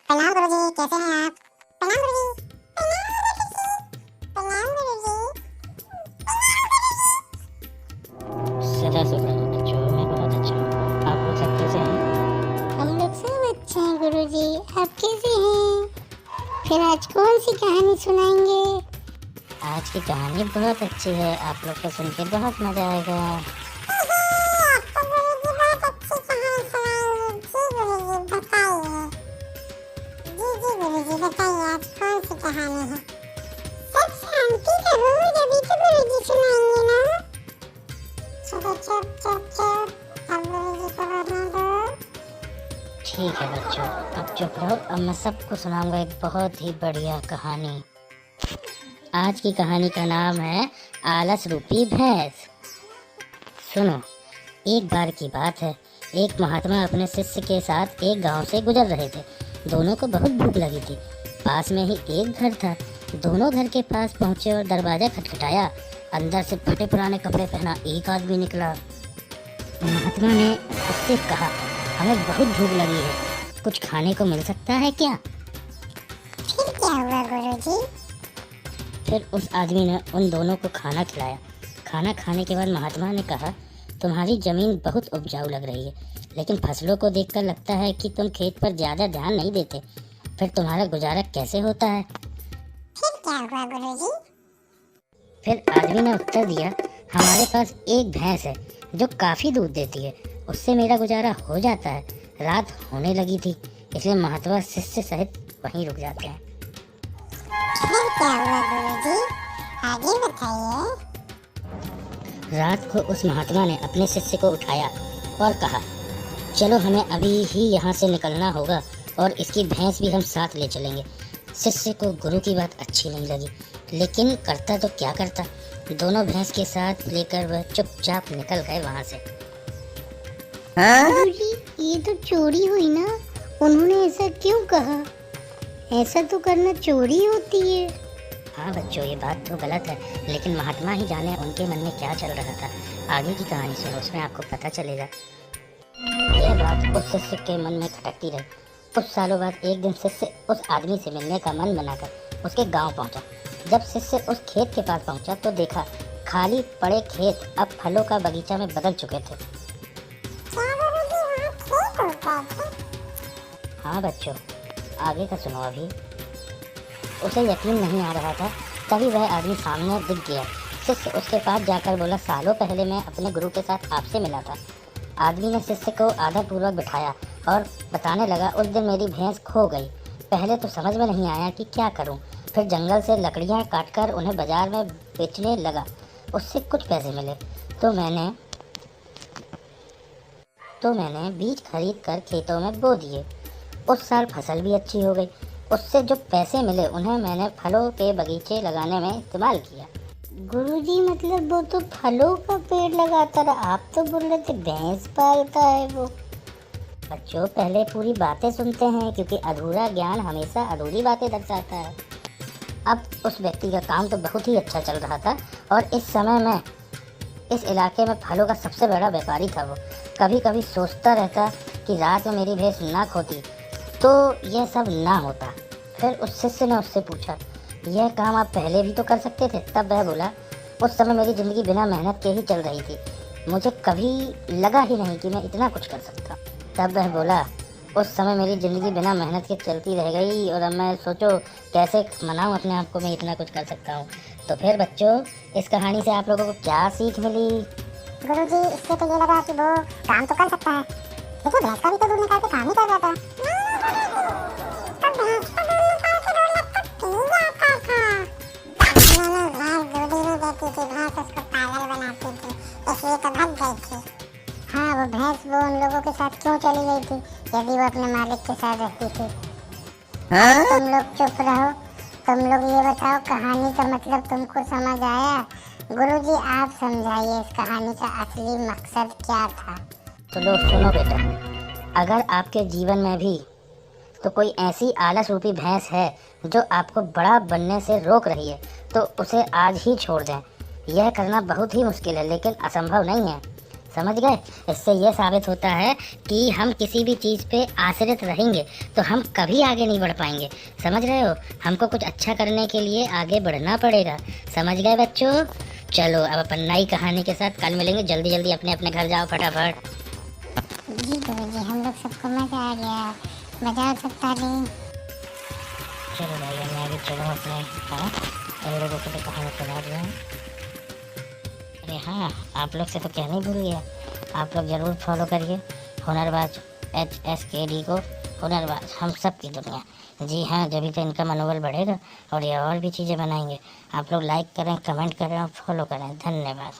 प्रणाम गुरुजी, कैसे हैं आप? प्रणाम गुरुजी। प्रणाम गुरुजी। सदा सुखद बच्चों, मैं बहुत अच्छा हूँ। आप लोग सब कैसे हैं? हम लोग सब अच्छे हैं गुरुजी, आप कैसे हैं? फिर आज कौन सी कहानी सुनाएंगे? आज की कहानी बहुत अच्छी है, आप लोग को सुन के बहुत मजा आएगा। ठीक है बच्चों, अब चुप रहो। अब मैं सबको सुनाऊंगा एक बहुत ही बढ़िया कहानी। आज की कहानी का नाम है आलस रूपी भैंस। सुनो, एक बार की बात है, एक महात्मा अपने शिष्य के साथ एक गांव से गुजर रहे थे। दोनों को बहुत भूख लगी थी। पास में ही एक घर था। दोनों घर के पास पहुंचे और दरवाजा खटखटाया। अंदर से फटे पुराने कपड़े पहना एक आदमी निकला। महात्मा ने उससे कहा, हमें बहुत भूख लगी है, कुछ खाने को मिल सकता है क्या? फिर क्या हुआ गुरुजी? फिर उस आदमी ने उन दोनों को खाना खिलाया। खाना खाने के बाद महात्मा ने कहा, तुम्हारी जमीन बहुत उपजाऊ लग रही है, लेकिन फसलों को देखकर लगता है कि तुम खेत पर ज्यादा ध्यान नहीं देते। फिर तुम्हारा गुजारा कैसे होता है? फिर क्या हुआ गुरुजी? फिर आदमी ने उत्तर दिया, हमारे पास एक भैंस है जो काफी दूध देती है, उससे मेरा गुजारा हो जाता है। रात होने लगी थी, इसलिए महात्मा शिष्य सहित वहीं रुक जाते हैं। फिर क्या हुआ गुरुजी? आगे बताइए। रात को उस महात्मा ने अपने शिष्य को उठाया और कहा, चलो हमें अभी ही यहाँ से निकलना होगा और इसकी भैंस भी हम साथ ले चलेंगे। शिष्य को गुरु की बात अच्छी नहीं लगी, लेकिन करता तो क्या करता। दोनों भैंस के साथ लेकर वह चुपचाप निकल गए वहाँ से। गुरुजी, ये तो चोरी हुई ना? उन्होंने ऐसा क्यों कहा? ऐसा तो करना चोरी होती है। हाँ बच्चों, ये बात तो गलत है, लेकिन महात्मा ही जाने उनके मन में क्या चल रहा था। आगे की कहानी सुनो, उसमें आपको पता चलेगा। यह बात उस शिष्य के मन में खटकती रही। कुछ सालों बाद एक दिन शिष्य उस आदमी से मिलने का मन बनाकर उसके गांव पहुंचा। जब शिष्य उस खेत के पास पहुंचा तो देखा खाली पड़े खेत अब फलों का बगीचा में बदल चुके थे। हाँ बच्चों, आगे का सुनो अभी। उसे यकीन नहीं आ रहा था, तभी वह आदमी सामने दिख गया। शिष्य उसके पास जाकर बोला, सालों पहले मैं अपने गुरु के साथ आपसे मिला था। आदमी ने शिष्य को आदरपूर्वक बिठाया और बताने लगा, उस दिन मेरी भैंस खो गई। पहले तो समझ में नहीं आया कि क्या करूं। फिर जंगल से लकड़ियां काटकर उन्हें बाजार में बेचने लगा। उससे कुछ पैसे मिले तो मैंने बीज खरीद कर खेतों में बो दिए। उस साल फसल भी अच्छी हो गई। उससे जो पैसे मिले उन्हें मैंने फलों के बगीचे लगाने में इस्तेमाल किया। गुरुजी, मतलब वो तो फलों का पेड़ लगाता रहा, आप तो बोल रहे थे भैंस पालता है वो। बच्चों, पहले पूरी बातें सुनते हैं, क्योंकि अधूरा ज्ञान हमेशा अधूरी बातें दर्शाता है। अब उस व्यक्ति का काम तो बहुत ही अच्छा चल रहा था और इस समय में इस इलाके में फलों का सबसे बड़ा व्यापारी था। वो कभी कभी सोचता रहता कि रात में मेरी भैंस ना खोती तो यह सब ना होता। फिर उस शिष्य ने उससे पूछा, यह काम आप पहले भी तो कर सकते थे। तब वह बोला, उस समय मेरी ज़िंदगी बिना मेहनत के ही चल रही थी, मुझे कभी लगा ही नहीं कि मैं इतना कुछ कर सकता। तब वह बोला, उस समय मेरी ज़िंदगी बिना मेहनत के चलती रह गई और अब मैं सोचो कैसे मनाऊं अपने आप को, मैं इतना कुछ कर सकता हूँ। तो फिर बच्चों, इस कहानी से आप लोगों को क्या सीख मिली? गुरुजी, इससे तो ये लगा कि वो काम तो कर सकता है, लेकिन भैंस का भी तो दूध निकाल के काम ही कर रहा था। हाँ, वो भैंस वो उन लोगों के साथ क्यों चली गई थी यदि वो अपने मालिक के साथ रहती थी? तुम लोग चुप रहो। तुम लोग ये बताओ, कहानी का मतलब तुमको समझ आया? गुरुजी, आप समझाइए इस कहानी का असली मकसद क्या था? तो लोग सुनो बेटा, अगर आपके जीवन में भी तो कोई ऐसी आलस रूपी भैंस है जो आपको बड़ा बनने से रोक रही है, तो उसे आज ही छोड़ दें। यह करना बहुत ही मुश्किल है, लेकिन असंभव नहीं है। समझ गए? इससे ये साबित होता है कि हम किसी भी चीज़ पे आश्रित रहेंगे तो हम कभी आगे नहीं बढ़ पाएंगे। समझ रहे हो? हमको कुछ अच्छा करने के लिए आगे बढ़ना पड़ेगा। समझ गए बच्चों? चलो अब अपन नई कहानी के साथ कल मिलेंगे। जल्दी जल्दी अपने अपने घर जाओ फटाफट। जी गुरुजी, हम लोग सबको मजा आ गया। बजाओ सब ताली। चलो भाई मैं आगे चलूँ अपने। हाँ, इन लोगों को तो कहानी सुना दिया। अरे हाँ, आप लोग से तो कहना ही भूल गया, आप लोग ज़रूर फॉलो करिए हुनरबाज HSKD को। हुनरबाज हम सब की दुनिया। जी हाँ, जभी तो इनका मनोबल बढ़ेगा और ये और भी चीज़ें बनाएंगे। आप लोग लाइक करें, कमेंट करें और फॉलो करें। धन्यवाद।